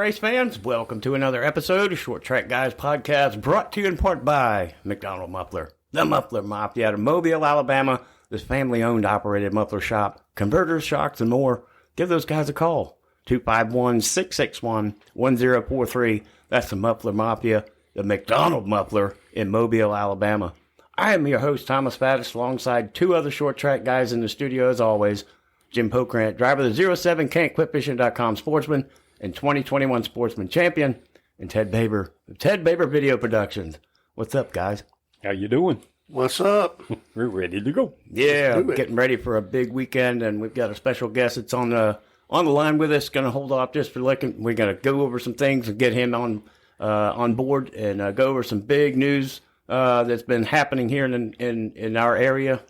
race fans? Welcome to another episode of Short Track Guys Podcast, brought to you in part by McDonald Muffler, the Muffler Mafia out of Mobile, Alabama. This family-owned, operated muffler shop, converters, shocks, and more. Give those guys a call, 251-661-1043. That's the Muffler Mafia, the McDonald Muffler in Mobile, Alabama. I am your host, Thomas Faddis, alongside two other short track guys in the studio, as always. Jim Pokrant, driver of the 07 Can'tQuitFishing.com Sportsman and 2021 Sportsman Champion, and Ted Baber of Ted Baber Video Productions. What's up, guys? How you doing? What's up? We're ready to go. Yeah, getting ready for a big weekend, and we've got a special guest that's on the line with us. Going to hold off just for a second. We're going to go over some things and get him on board and go over some big news that's been happening here in our area.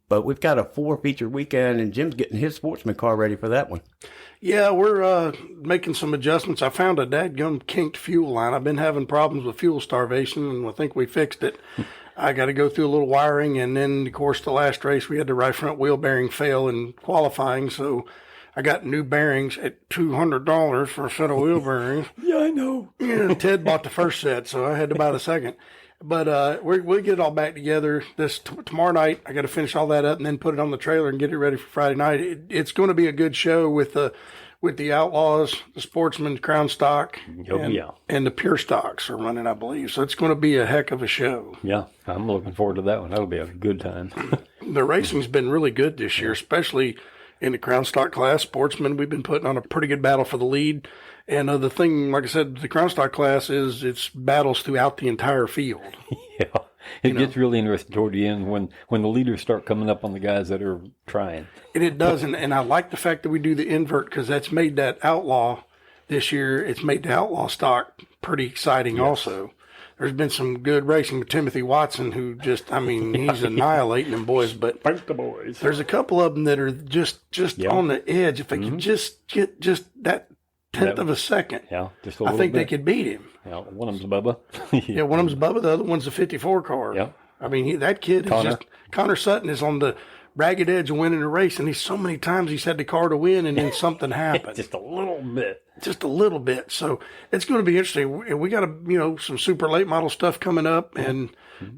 But we've got a 4-feature weekend, and Jim's getting his sportsman car ready for that one. Yeah, we're making some adjustments. I found a dadgum kinked fuel line. I've been having problems with fuel starvation, and I think we fixed it. I got to go through a little wiring, and then, of course, the last race, we had the right front wheel bearing fail in qualifying, so I got new bearings at $200 for a set of wheel bearings. Yeah, I know. Yeah, Ted bought the first set, so I had to buy the second. But we'll get it all back together tomorrow night. I got to finish all that up and then put it on the trailer and get it ready for Friday night. It's going to be a good show with the Outlaws, the Sportsman, Crown Stock, and the Pure Stocks are running, I believe. So it's going to be a heck of a show. Yeah, I'm looking forward to that one. That'll be a good time. The racing's been really good this year, especially in the Crown Stock class. Sportsman, we've been putting on a pretty good battle for the lead. And the thing, like I said, the Crown Stock class is it's battles throughout the entire field. Yeah, it gets really interesting toward the end when the leaders start coming up on the guys that are trying. And it does, and I like the fact that we do the invert because that's made that Outlaw this year. It's made the Outlaw stock pretty exciting also. There's been some good racing with Timothy Watson, who just, he's annihilating them boys. But Fight the boys. There's a couple of them that are just on the edge. If they could just get just that tenth of a second, just a little I think bit. They could beat him. Yeah, one of them's Bubba. Yeah, one of them's Bubba. The other one's a 54 car. Yeah. That kid is Connor Sutton is on the ragged edge of winning the race, and so many times he's had the car to win, and then something happened. Just a little bit. Just a little bit. So it's going to be interesting. We got some super late model stuff coming up and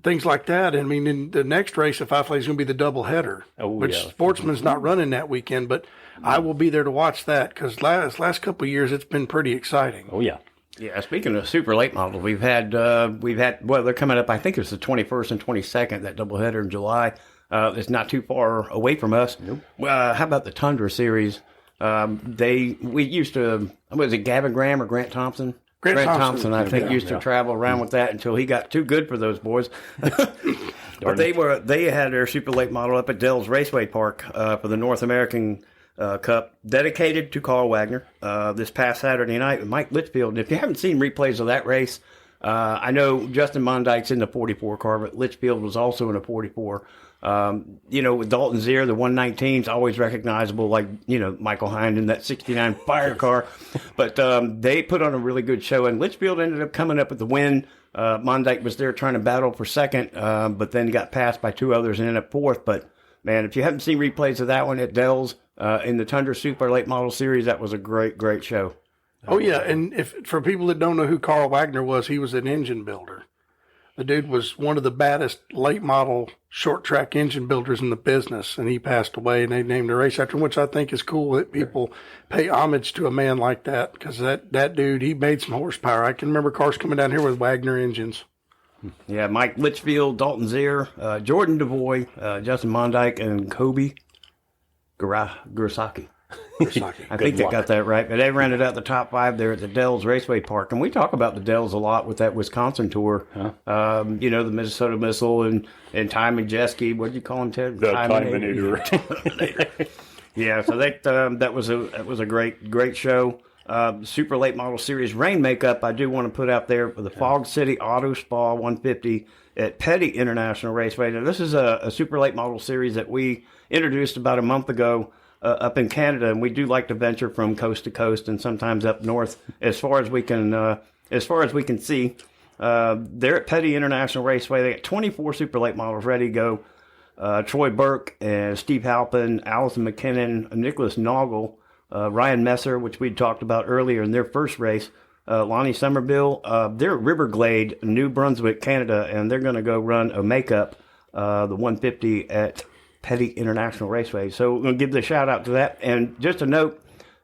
things like that. And in the next race at Five Flags is going to be the double header, which Sportsman's not running that weekend, but I will be there to watch that because last couple of years it's been pretty exciting. Oh yeah. Yeah, speaking of super late models, we've had they're coming up. I think it's the 21st and 22nd, that doubleheader in July. It's not too far away from us. Nope. How about the Tundra Series? We used to, was it Gavin Graham or Grant Thompson? Grant Thompson, I think, used to travel around with that until he got too good for those boys. But they had their super late model up at Dell's Raceway Park for the North American Cup, dedicated to Carl Wagner this past Saturday night with Mike Litchfield. And if you haven't seen replays of that race, I know Justin Mondike's in the 44 car, but Litchfield was also in a 44. With Dalton Zier, the 119 is always recognizable, like, Michael Hind in that 69 fire car. But they put on a really good show, and Litchfield ended up coming up with the win. Mondike was there trying to battle for second, but then got passed by two others and ended up fourth. But, man, if you haven't seen replays of that one at Dell's in the Tundra Super Late Model Series, that was a great, great show. Oh, yeah, and for people that don't know who Carl Wagner was, he was an engine builder. The dude was one of the baddest late model short track engine builders in the business, and he passed away, and they named the race after him, which I think is cool that people pay homage to a man like that, because that dude, he made some horsepower. I can remember cars coming down here with Wagner engines. Yeah, Mike Litchfield, Dalton Zier, Jordan DeVoy, Justin Mondike, and Kobe Gurasaki. I think they got that right. But they rounded out the top 5 there at the Dells Raceway Park. And we talk about the Dells a lot with that Wisconsin tour. The Minnesota Missile and Ty Majeski. What did you call him, Ted? The Timinator. Yeah, so that was a great show. Super Late Model Series rain makeup, I do want to put out there for the Fog City Auto Spa 150 at Petty International Raceway. Now, this is a Super Late Model Series that we introduced about a month ago. Up in Canada, and we do like to venture from coast to coast and sometimes up north as far as we can see. They're at Petty International Raceway. They got 24 super late models ready to go. Troy Burke and Steve Halpin, Allison McKinnon, Nicholas Noggle Ryan Messer, which we talked about earlier in their first race, Lonnie Somerville. They're at Riverglade, New Brunswick, Canada, and they're going to go run a makeup, the 150 at Petty International Raceway. So we're going to give the shout out to that. And just a note,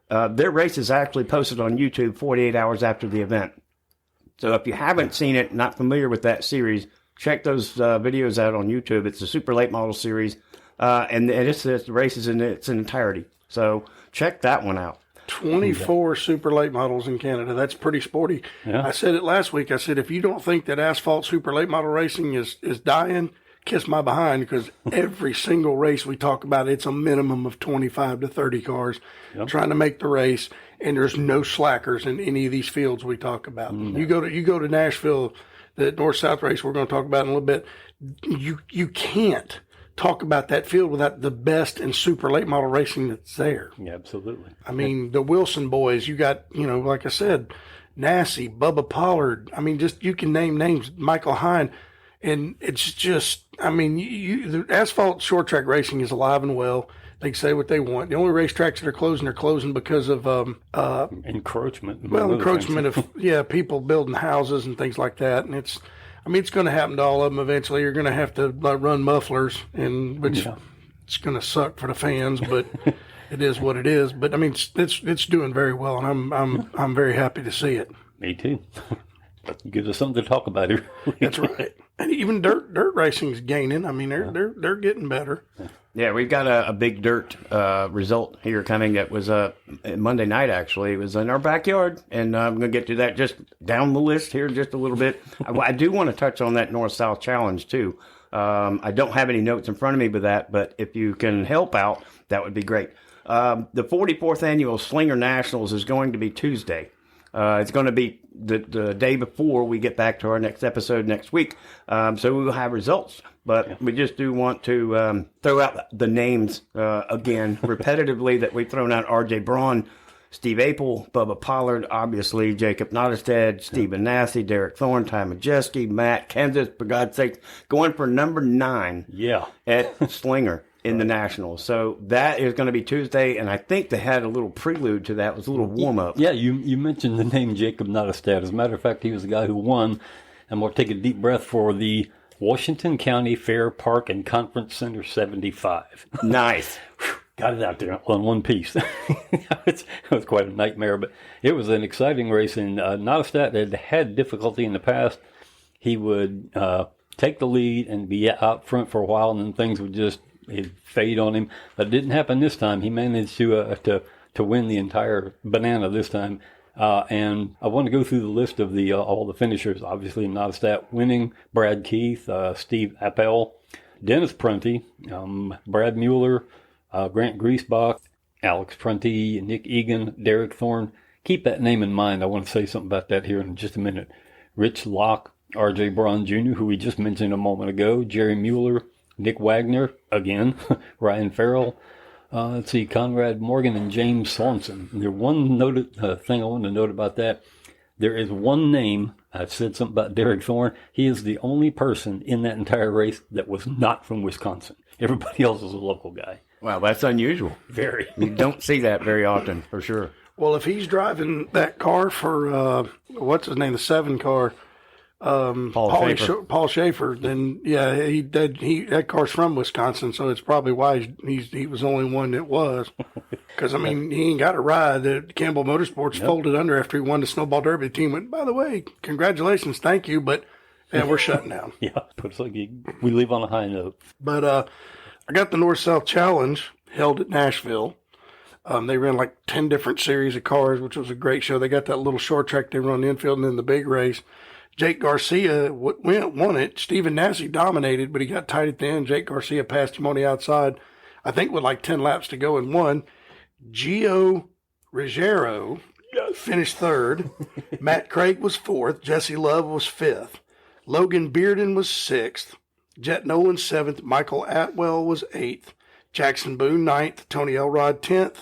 their race is actually posted on YouTube 48 hours after the event. So if you haven't seen it, not familiar with that series, check those videos out on YouTube. It's the Super Late Model series, and it's the races in its entirety. So check that one out. 24 super late models in Canada. That's pretty sporty. Yeah. I said it last week. I said, if you don't think that asphalt super late model racing is dying, kiss my behind, because every single race we talk about, it's a minimum of 25 to 30 cars trying to make the race, and there's no slackers in any of these fields we talk about. You go to Nashville, the North-South race we're going to talk about in a little bit, you can't talk about that field without the best and super late model racing that's there. Yeah, absolutely. I mean, the Wilson boys, you got, like I said, Nassie, Bubba Pollard. I mean, just, you can name names, Michael Hine. And it's just, I mean, the asphalt short track racing is alive and well. They can say what they want. The only racetracks that are closing because of encroachment. Well, encroachment of people building houses and things like that. And it's going to happen to all of them eventually. You're going to have to run mufflers, which it's going to suck for the fans, but it is what it is. But I mean, it's doing very well, and I'm very happy to see it. Me too. It gives us something to talk about here. That's right. And even dirt racing's gaining. I mean, they're getting better. Yeah, we've got a big dirt result here coming. That was Monday night, actually. It was in our backyard, and I'm going to get to that just down the list here just a little bit. I do want to touch on that North-South Challenge, too. I don't have any notes in front of me with that, but if you can help out, that would be great. The 44th Annual Slinger Nationals is going to be Tuesday. It's going to be the day before we get back to our next episode next week. So we will have results. But we just do want to throw out the names again repetitively that we've thrown out. R.J. Braun, Steve Apel, Bubba Pollard, obviously Jacob Nottestad, Stephen Nassie, Derek Thorne, Ty Majeski, Matt Kansas, for God's sake, going for number 9 at Slinger in the Nationals. So that is going to be Tuesday, and I think they had a little prelude to that. It was a little warm-up. Yeah, you mentioned the name Jacob Nottestad. As a matter of fact, he was the guy who won, and we'll take a deep breath for the Washington County Fair Park and Conference Center 75. Nice. Got it out there on one piece. It was quite a nightmare, but it was an exciting race, and Nottestad had difficulty in the past. He would take the lead and be out front for a while, and then things would just fade on him. But it didn't happen this time. He managed to win the entire banana this time. And I want to go through the list of all the finishers. Obviously, Nottestad winning, Brad Keith, Steve Appel, Dennis Prunty, Brad Mueller, Grant Griesbach, Alex Prunty, Nick Egan, Derek Thorne. Keep that name in mind. I want to say something about that here in just a minute. Rich Locke, R.J. Braun Jr., who we just mentioned a moment ago, Jerry Mueller, Nick Wagner, again, Ryan Farrell, let's see, Conrad Morgan and James Swanson. There's one thing I want to note about that. There is one name. I said something about Derek Thorne. He is the only person in that entire race that was not from Wisconsin. Everybody else is a local guy. Wow, that's unusual. Very. You don't see that very often, for sure. Well, if he's driving that car for, what's his name, the 7 car, Paul Schaefer, then that car's from Wisconsin, so it's probably why he was the only one that was. Because I mean, he ain't got a ride. Campbell Motorsports folded under after he won the Snowball Derby. The team went, by the way, congratulations, thank you, but we're shutting down. But it's like we leave on a high note. But I got the North-South Challenge held at Nashville. They ran like 10 different series of cars, which was a great show. They got that little short track they run infield, and then the big race. Jake Garcia won it. Stephen Nassie dominated, but he got tight at the end. Jake Garcia passed him on the outside, I think with like 10 laps to go, and won. Gio Ruggiero finished 3rd. Matt Craig was 4th. Jesse Love was 5th. Logan Bearden was 6th. Jet Nolan 7th. Michael Atwell was 8th. Jackson Boone 9th. Tony Elrod 10th.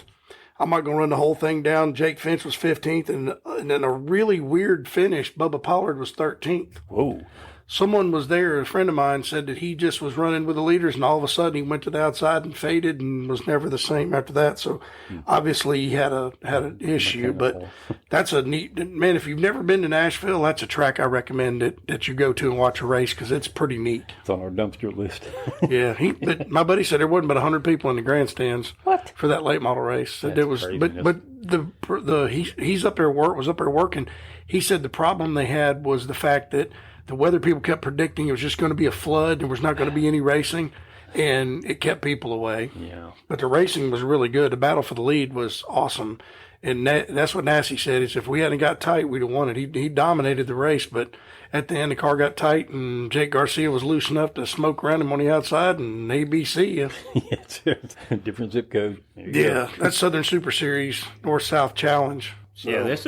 I'm not going to run the whole thing down. Jake Finch was 15th, and then a really weird finish. Bubba Pollard was 13th. Whoa. someone was there, a friend of mine said that he just was running with the leaders, and all of a sudden he went to the outside and faded and was never the same after that. So obviously he had an issue, but that's a neat, man, if you've never been to Nashville, that's a track I recommend that you go to and watch a race, because it's pretty neat. It's on our dumpster list. Yeah, but my buddy said there wasn't but 100 people in the grandstands for that late model race. That's it was, craziness. but he's up there was up there working. He said the problem they had was the fact that the weather people kept predicting it was just going to be a flood. There was not going to be any racing, and it kept people away. Yeah. But the racing was really good. The battle for the lead was awesome. And that's what Nassie said, is if we hadn't got tight, we'd have won it. He dominated the race, but at the end, the car got tight, and Jake Garcia was loose enough to smoke around him on the outside, and ABC. It's a different zip code. Yeah, that's Southern Super Series North-South Challenge. So. Yeah, this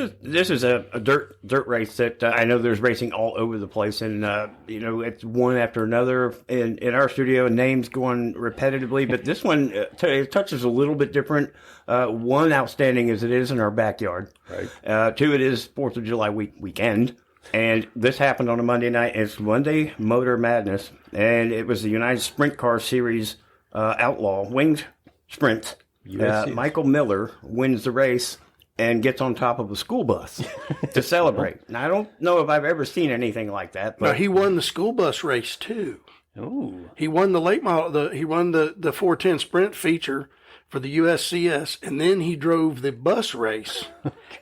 is a dirt race that I know there's racing all over the place, and it's one after another in our studio, and names going repetitively. But this one it touches a little bit different. One, outstanding as it is in our backyard. Right. Two, it is 4th of July weekend, and this happened on a Monday night. It's Monday Motor Madness, and it was the United Sprint Car Series Outlaw Winged Sprint. Michael Miller wins the race and gets on top of a school bus to celebrate. Now, I don't know if I've ever seen anything like that. But now, he won the school bus race, too. Ooh. He won the late model. He won the 410 Sprint feature for the USCS, and then he drove the bus race,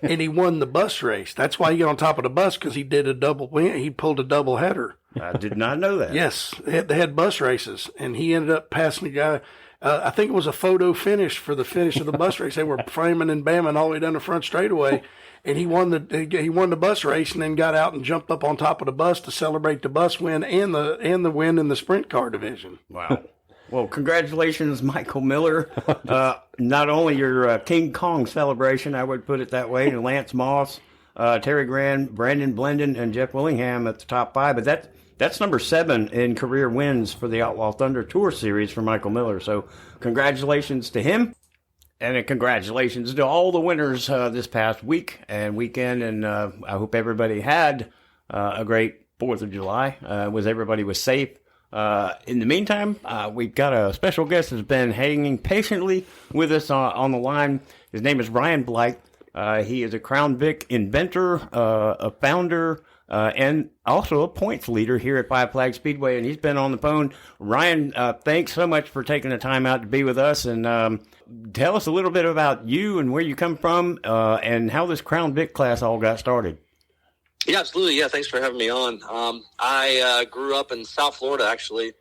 and he won the bus race. That's why he got on top of the bus, because he did a double win. He pulled a double header. I did not know that. Yes, they had bus races, and he ended up passing the guy. I think it was a photo finish for the finish of the bus race. They were framing and bamming all the way down the front straightaway, and he won the bus race, and then got out and jumped up on top of the bus to celebrate the bus win and the win in the sprint car division. Wow. Well, congratulations, Michael Miller. Not only your King Kong celebration, I would put it that way, and Lance Moss, Terry Grand, Brandon Blenden, and Jeff Willingham at the top 5, but that's number 7 in career wins for the Outlaw Thunder Tour Series for Michael Miller. So congratulations to him, and congratulations to all the winners this past week and weekend. And I hope everybody had a great 4th of July. Everybody was safe. In the meantime, we've got a special guest that's been hanging patiently with us on the line. His name is Ryan Blight. He is a Crown Vic inventor, a founder, and also a points leader here at Five Flag Speedway, and he's been on the phone. Ryan, thanks so much for taking the time out to be with us, and tell us a little bit about you and where you come from, and how this Crown Vic class all got started. Yeah, absolutely. Yeah, thanks for having me on. I grew up in South Florida, actually,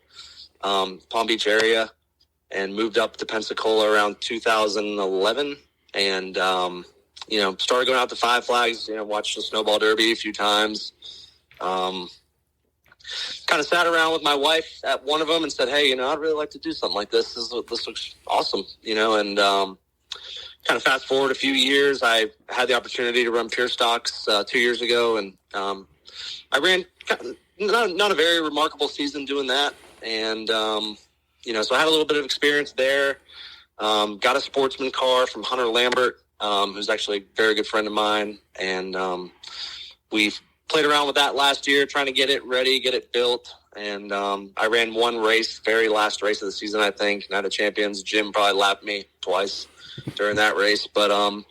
Palm Beach area, and moved up to Pensacola around 2011, and started going out to Five Flags, watched the Snowball Derby a few times. Kind of sat around with my wife at one of them and said, hey, I'd really like to do something like this. This looks awesome, and kind of fast forward a few years, I had the opportunity to run Pure Stocks 2 years ago, and I ran not a very remarkable season doing that. And, so I had a little bit of experience there. Got a sportsman car from Hunter Lambert, who's actually a very good friend of mine. And we've played around with that last year, trying to get it ready, get it built. And I ran one race, very last race of the season, I think. Night of Champions. Jim probably lapped me twice during that race. But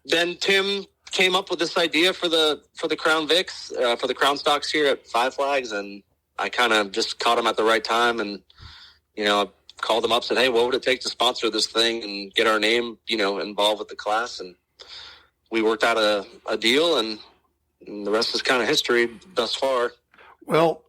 then Tim came up with this idea for the Crown Vics, for the Crown Stocks here at Five Flags, and I kind of just caught him at the right time, and I called him up, said, hey, what would it take to sponsor this thing and get our name involved with the class? And we worked out a deal, and the rest is kind of history thus far. Well,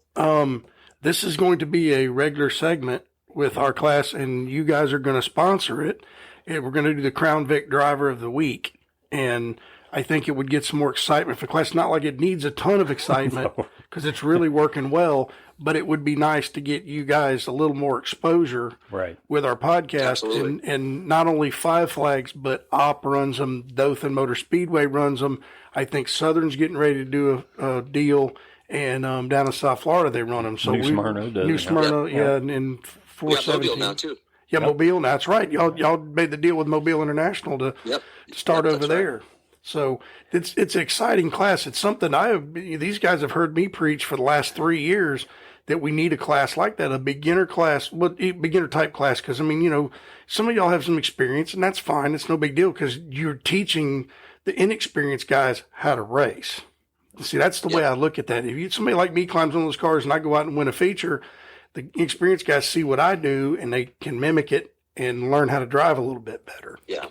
this is going to be a regular segment with our class, and you guys are going to sponsor it. And we're going to do the Crown Vic Driver of the Week, and I think it would get some more excitement for the class. Not like it needs a ton of excitement because it's really working well, but it would be nice to get you guys a little more exposure with our podcast. And not only Five Flags, but OP runs them, Dothan Motor Speedway runs them. I think Southern's getting ready to do a deal, and down in South Florida they run them. So New Smyrna does. New Smyrna, yeah, and 417. Mobile now too. Yeah, Mobile. That's right. Y'all made the deal with Mobile International to start over there. Right. So it's an exciting class. It's something these guys have heard me preach for the last 3 years, that we need a class like that, a beginner class, beginner type class. Because, I mean, you know, some of y'all have some experience, and that's fine. It's no big deal because you're teaching the inexperienced guys how to race. See, that's the way I look at that. If somebody like me climbs one of those cars and I go out and win a feature, the experienced guys see what I do and they can mimic it and learn how to drive a little bit better. Yeah,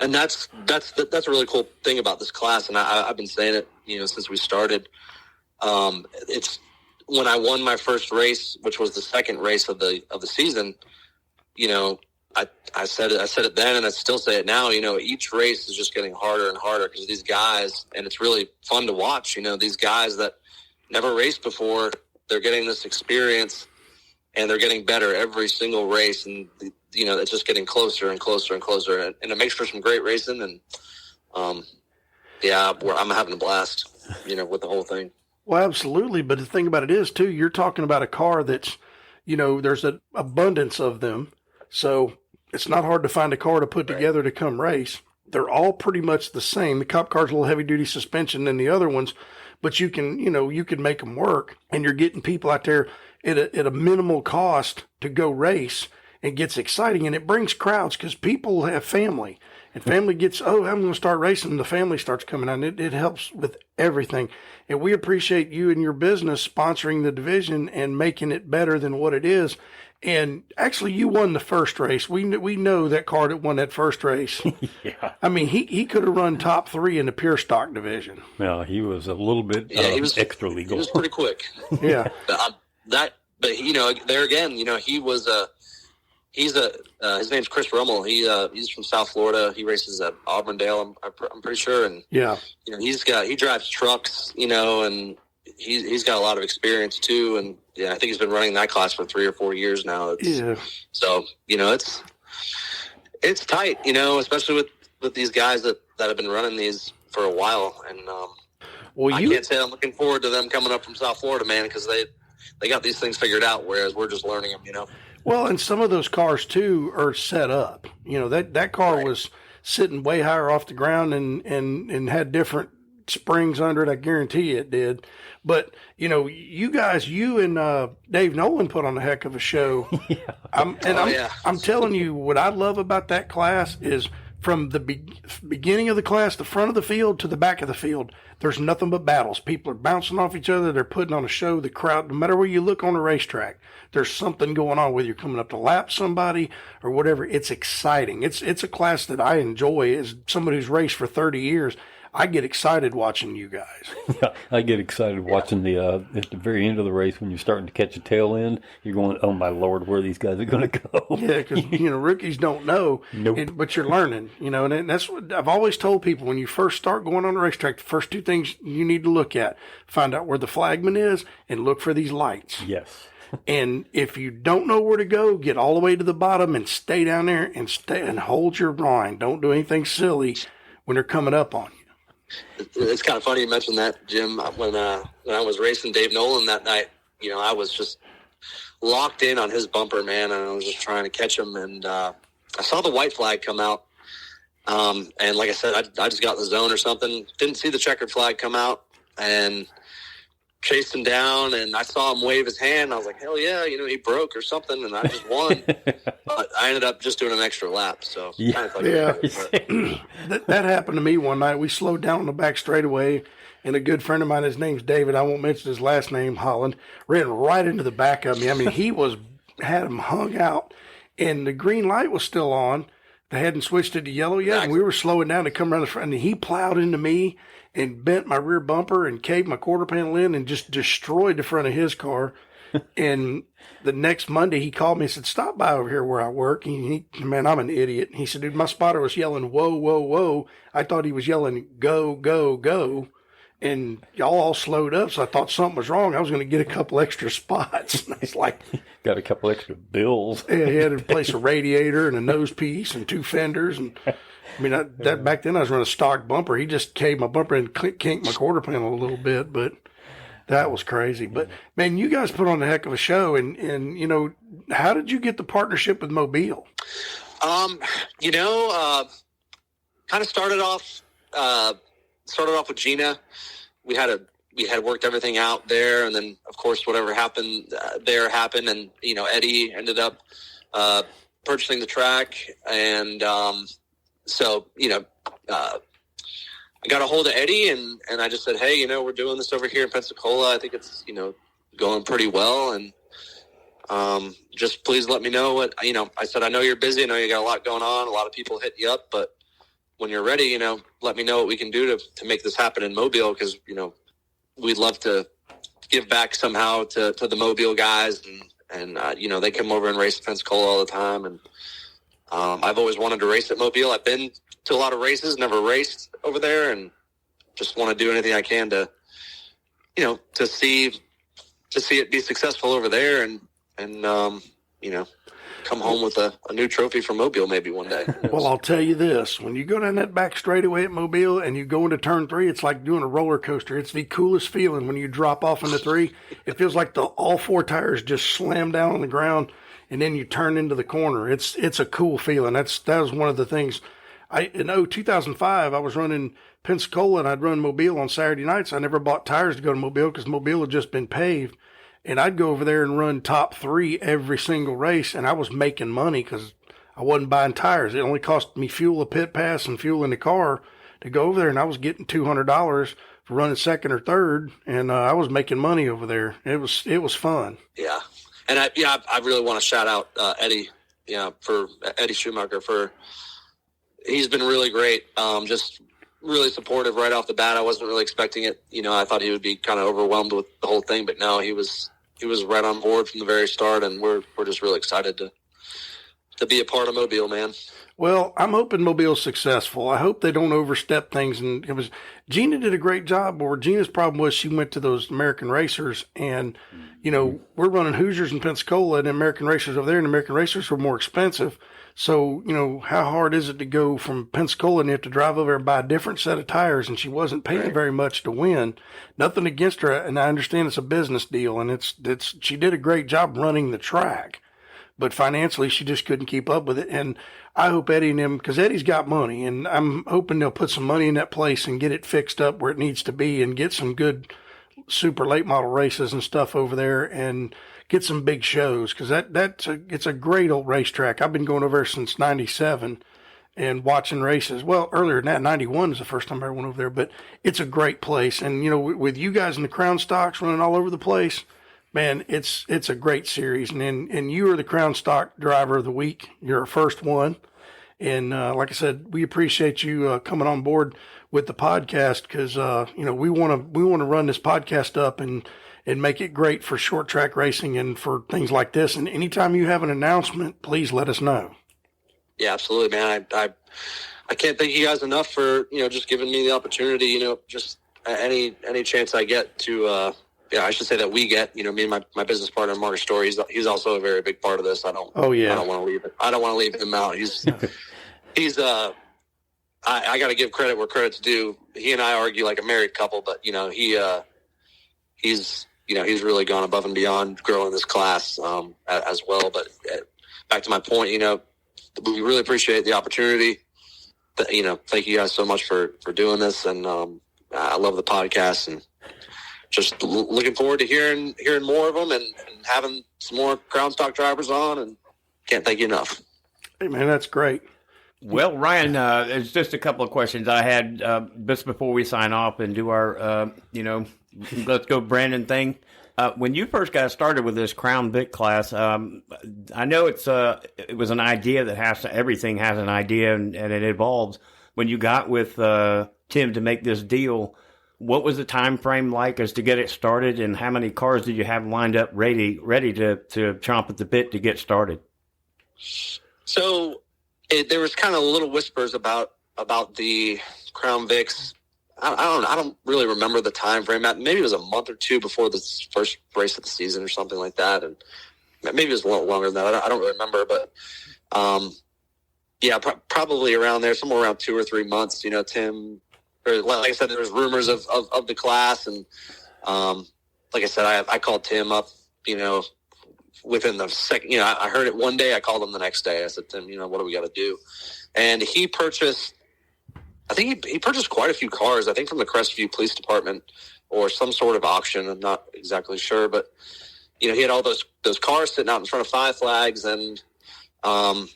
and that's a really cool thing about this class, and I've been saying it, you know, since we started. It's when I won my first race, which was the second race of the season. You know, I said it then, and I still say it now. You know, each race is just getting harder and harder because these guys, and it's really fun to watch. You know, these guys that never raced before, they're getting this experience, and they're getting better every single race, and you know, it's just getting closer and closer and closer, and it makes for some great racing. And I'm having a blast, you know, with the whole thing. Well, absolutely. But the thing about it is, too, you're talking about a car that's, you know, there's an abundance of them. So it's not hard to find a car to put together to come race. They're all pretty much the same. The Cop car's a little heavy duty suspension than the other ones, but you can make them work, and you're getting people out there at a minimal cost to go race. It gets exciting, and it brings crowds because people have family. And family gets, I'm going to start racing. The family starts coming out. It helps with everything. And we appreciate you and your business sponsoring the division and making it better than what it is. And actually, you won the first race. We know that car that won that first race. Yeah. I mean, he could have run top 3 in the pure stock division. Well, he was a little bit he was extra legal. He was pretty quick. Yeah. But you know, there again, you know, his name's Chris Rummel. He's from South Florida. He races at Auburndale, I'm pretty sure. And yeah, you know, he drives trucks, you know, and he's got a lot of experience too. And yeah, I think he's been running that class for 3 or 4 years now. So, you know, it's tight, you know, especially with these guys that have been running these for a while. And I can't say I'm looking forward to them coming up from South Florida, man, because they got these things figured out, whereas we're just learning them, you know. Well, and some of those cars too are set up. You know, that car was sitting way higher off the ground and had different springs under it. I guarantee it did. But you know, you and Dave Nolan put on a heck of a show. I'm telling you, what I love about that class is from the beginning of the class, the front of the field to the back of the field, there's nothing but battles. People are bouncing off each other. They're putting on a show. The crowd, no matter where you look on a racetrack, there's something going on, whether you're coming up to lap somebody or whatever. It's exciting. It's a class that I enjoy. As somebody who's raced for 30 years, I get excited watching you guys. Yeah, I get excited watching at the very end of the race when you're starting to catch a tail end. You're going, oh my Lord, where are these guys are going to go? Yeah, because you know, rookies don't know, but you're learning. You know, and that's what I've always told people when you first start going on the racetrack. The first 2 things you need to look at: find out where the flagman is, and look for these lights. Yes. And if you don't know where to go, get all the way to the bottom and stay down there and hold your line. Don't do anything silly when they're coming up on you. It's kind of funny you mentioned that, Jim. When I was racing Dave Nolan that night, you know, I was just locked in on his bumper, man, and I was just trying to catch him. And I saw the white flag come out, and like I said, I just got in the zone or something. Didn't see the checkered flag come out, and chased him down, and I saw him wave his hand. I was like, hell yeah, you know, he broke or something, and I just won. But I ended up just doing an extra lap. So kind of that happened to me one night. We slowed down on the back straightaway, and a good friend of mine, his name's David, I won't mention his last name, Holland, ran right into the back of me. I mean, he had him hung out, and the green light was still on. They hadn't switched it to yellow yet, and we were slowing down to come around the front, and he plowed into me and bent my rear bumper and caved my quarter panel in and just destroyed the front of his car. And the next Monday, he called me and said, stop by over here where I work. Man, I'm an idiot. He said, dude, my spotter was yelling, whoa, whoa, whoa. I thought he was yelling, go, go, go. And y'all all slowed up, so I thought something was wrong. I was going to get a couple extra spots. And it's like, got a couple extra bills. Yeah, he had to replace a radiator and a nose piece and 2 fenders. And I mean, that back then I was running a stock bumper. He just caved my bumper and kinked my quarter panel a little bit, but that was crazy. But man, you guys put on a heck of a show. And you know, how did you get the partnership with Mobile? You know, kind of started off started off with Gina. We had worked everything out there, and then of course whatever happened there happened, and Eddie ended up purchasing the track, and so I got a hold of Eddie, and I just said, hey, we're doing this over here in Pensacola. I think it's going pretty well, and just please let me know what I said. I know you're busy. I know you got a lot going on. A lot of people hit you up, but when you're ready, let me know what we can do to make this happen in Mobile, because we'd love to give back somehow to the Mobile guys, and they come over and race Pensacola all the time, and I've always wanted to race at Mobile. I've been to a lot of races, never raced over there, and just want to do anything I can to see it be successful over there, and come home with a new trophy from Mobile maybe one day. Well, I'll tell you this. When you go down that back straightaway at Mobile and you go into turn 3, it's like doing a roller coaster. It's the coolest feeling when you drop off into 3. It feels like all 4 tires just slam down on the ground, and then you turn into the corner. It's a cool feeling. That was one of the things. In 2005, I was running Pensacola, and I'd run Mobile on Saturday nights. I never bought tires to go to Mobile because Mobile had just been paved. And I'd go over there and run top 3 every single race, and I was making money because I wasn't buying tires. It only cost me fuel, a pit pass, and fuel in the car to go over there, and I was getting $200 for running second or third, and I was making money over there. It was fun. Yeah, and I really want to shout out Eddie, for Eddie Schumacher he's been really great. Just really supportive right off the bat. I wasn't really expecting it. I thought he would be kind of overwhelmed with the whole thing, but no, he was right on board from the very start, and we're just really excited to be a part of Mobile, man. Well, I'm hoping Mobile's successful. I hope they don't overstep things. And Gina did a great job. Or Gina's problem was she went to those American racers, and we're running Hoosiers in Pensacola and American racers over there, and American racers were more expensive. So, how hard is it to go from Pensacola and you have to drive over and buy a different set of tires? And she wasn't paying very much to win. Nothing against her. And I understand it's a business deal, and she did a great job running the track, but financially she just couldn't keep up with it. And I hope Eddie and him, because Eddie's got money, and I'm hoping they'll put some money in that place and get it fixed up where it needs to be and get some good super late model races and stuff over there, and get some big shows, because it's a great old racetrack. I've been going over there since 97 and watching races. Well, earlier than that, 91 is the first time I ever went over there, but it's a great place. And, with you guys in the Crown Stocks running all over the place, man, it's a great series. And you are the Crown Stock driver of the week. You're our first one. And like I said, we appreciate you coming on board with the podcast, because, we want to run this podcast up and make it great for short track racing and for things like this. And anytime you have an announcement, please let us know. Yeah, absolutely, man. I can't thank you guys enough for, just giving me the opportunity, just any chance I get to, I should say that we get, me and my business partner, Mark Story, he's also a very big part of this. I don't want to leave him out. I got to give credit where credit's due. He and I argue like a married couple, but he's really gone above and beyond growing this class as well. But back to my point, we really appreciate the opportunity. Thank you guys so much for doing this, and I love the podcast, and just looking forward to hearing more of them and having some more Crown Stock drivers on. And can't thank you enough. Hey, man, that's great. Well, Ryan, there's just a couple of questions I had just before we sign off and do our, let's go Brandon thing. When you first got started with this Crown Vic class, I know it was an idea that everything has an idea and it evolves. When you got with Tim to make this deal, what was the time frame like as to get it started, and how many cars did you have lined up ready to chomp at the bit to get started? So there was kind of little whispers about the Crown Vics. I don't really remember the time frame. Maybe it was a month or two before the first race of the season or something like that, and maybe it was a little longer than that. I don't really remember, but probably around there, somewhere around 2 or 3 months. Tim, or like I said, there was rumors of the class, and like I said, I called Tim up, within the second. I heard it one day. I called him the next day. I said, Tim, what do we got to do? And he purchased I think he purchased quite a few cars, I think from the Crestview Police Department or some sort of auction. I'm not exactly sure, but, he had all those cars sitting out in front of Five Flags, and, I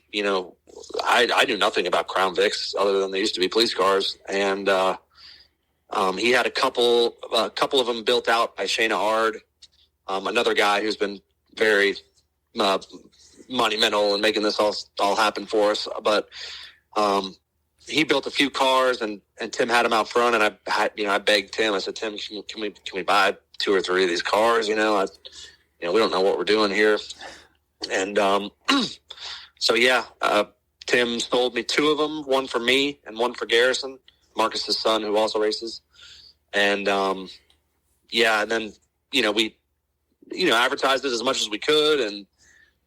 knew nothing about Crown Vics other than they used to be police cars. And he had a couple of them built out by Shayna Ard, another guy who's been very monumental in making this all happen for us. But he built a few cars, and Tim had them out front, and I begged Tim. I said, Tim, can we buy 2 or 3 of these cars? We don't know what we're doing here. And Tim sold me 2 of them, one for me and one for Garrison, Marcus's son, who also races. And and then we advertised it as much as we could, and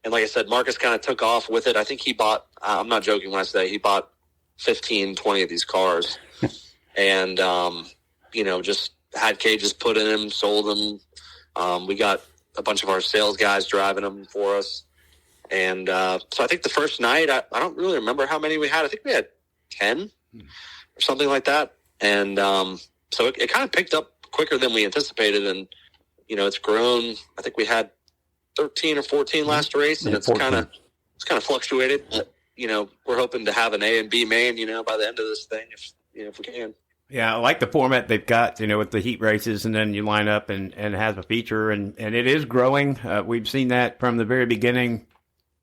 like I said, Marcus kind of took off with it. I think he bought, I'm not joking when I say he bought 15, 20 of these cars, and just had cages put in them, sold them. We got a bunch of our sales guys driving them for us. And so I think the first night, I don't really remember how many we had. I think we had 10 or something like that. And so it kind of picked up quicker than we anticipated. And, it's grown. I think we had 13 or 14 last race, and it's kind of fluctuated. But, we're hoping to have an A and B main, by the end of this thing, if we can. Yeah, I like the format they've got, with the heat races, and then you line up and it has a feature, and it is growing. We've seen that from the very beginning.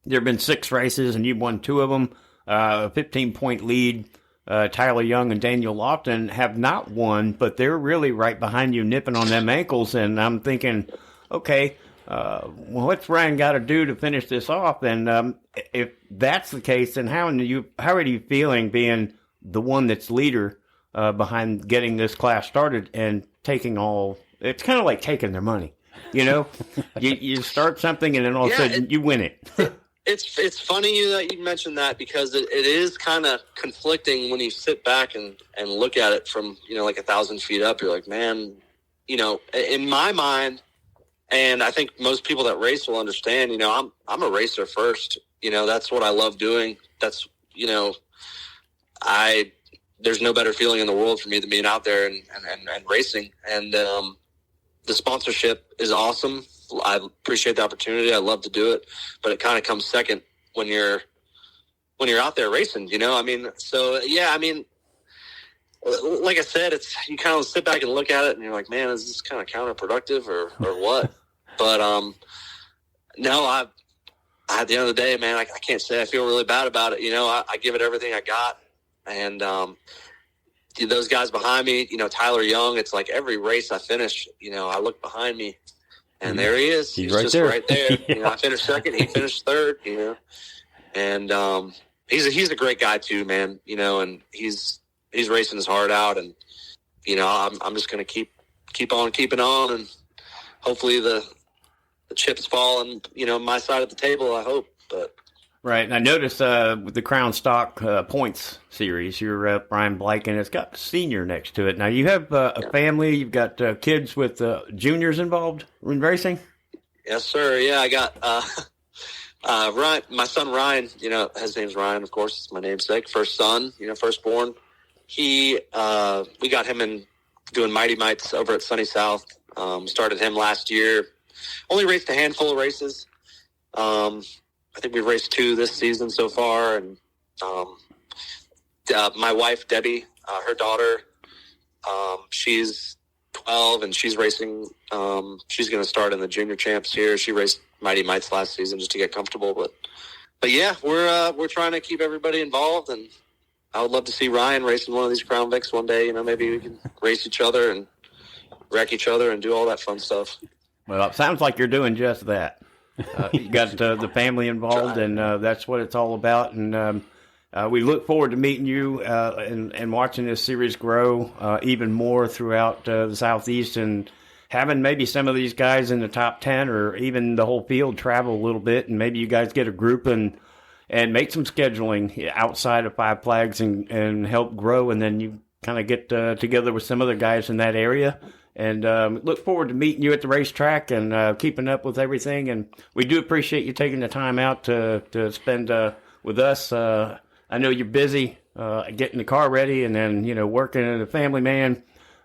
There have been 6 races, and you've won 2 of them. A 15-point lead. Tyler Young and Daniel Lofton have not won, but they're really right behind you, nipping on them ankles. And I'm thinking, okay, what's Ryan got to do to finish this off? And if that's the case, then how are you feeling being the one that's leader behind getting this class started and taking all? It's kind of like taking their money, you start something and then all of a sudden you win it. It's funny that you mentioned that, because it is kind of conflicting when you sit back and look at it from, like 1,000 feet up. You're like, man, in my mind, and I think most people that race will understand, I'm a racer first. That's what I love doing. That's, there's no better feeling in the world for me than being out there and racing. And the sponsorship is awesome. I appreciate the opportunity. I love to do it, but it kind of comes second when you're out there racing, like I said, you kind of sit back and look at it and you're like, man, is this kind of counterproductive or what? But, no, at the end of the day, man, I can't say I feel really bad about it. I give it everything I got. And, those guys behind me, Tyler Young, it's like every race I finish, I look behind me, and there he is. He's just right there. Yeah. I finished second. He finished third. And he's a great guy too, man. And he's racing his heart out. And I'm just going to keep on keeping on, and hopefully the chips fall on my side of the table. I hope, but. Right, and I noticed with the Crown Stock points series, you're Brian Blake, and it's got senior next to it. Now, you have a family, you've got kids with juniors involved in racing? Yes, sir. Yeah, I got Ryan, my son Ryan, his name's Ryan, of course, it's my namesake, first son, firstborn. We got him in doing Mighty Mites over at Sunny South. Started him last year. Only raced a handful of races. I think we've raced 2 this season so far, and my wife Debbie, her daughter, she's 12 and she's racing. She's going to start in the junior champs here. She raced Mighty Mites last season just to get comfortable, but yeah, we're trying to keep everybody involved, and I would love to see Ryan racing one of these Crown Vics one day. Maybe we can race each other and wreck each other and do all that fun stuff. Well, it sounds like you're doing just that. You got the family involved, and that's what it's all about. And we look forward to meeting you and watching this series grow even more throughout the Southeast, and having maybe some of these guys in the top 10 or even the whole field travel a little bit, and maybe you guys get a group and make some scheduling outside of Five Flags and help grow, and then you kind of get together with some other guys in that area. And look forward to meeting you at the racetrack and keeping up with everything. And we do appreciate you taking the time out to spend with us. I know you're busy getting the car ready, and then working as a family man.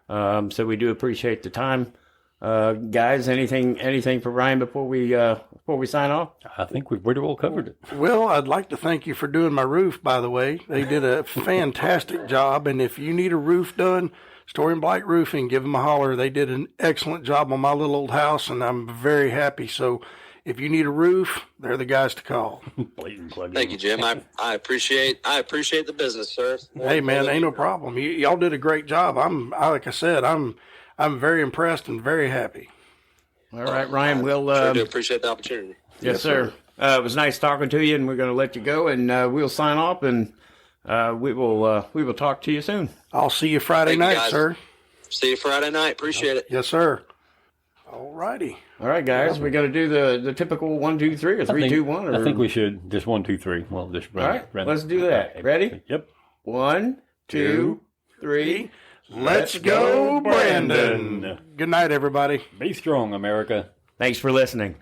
So we do appreciate the time, guys. Anything for Ryan before we sign off? I think we've pretty well covered it. Well, I'd like to thank you for doing my roof, by the way. They did a fantastic job, and if you need a roof done, Story and Blight Roofing, give them a holler. They did an excellent job on my little old house, and I'm very happy. So if you need a roof, they're the guys to call. Thank you, Jim. I appreciate the business, sir. Hey, man, ain't no problem. Y'all did a great job. Like I said, I'm very impressed and very happy. All right, Ryan, we'll sure do appreciate the opportunity. Yes, sir. It was nice talking to you, and we're going to let you go, and we'll sign off, and we will talk to you soon. I'll see you Friday night, sir. See you Friday night. Appreciate it. Yes, sir. All righty. All right, guys. We're going to do the typical 1, 2, 3 or 3, 2, 1. I think we should just 1, 2, 3. Well, just all right. Let's do that. Ready? Yep. 1, 2, 3. Let's go, Brandon. Good night, everybody. Be strong, America. Thanks for listening.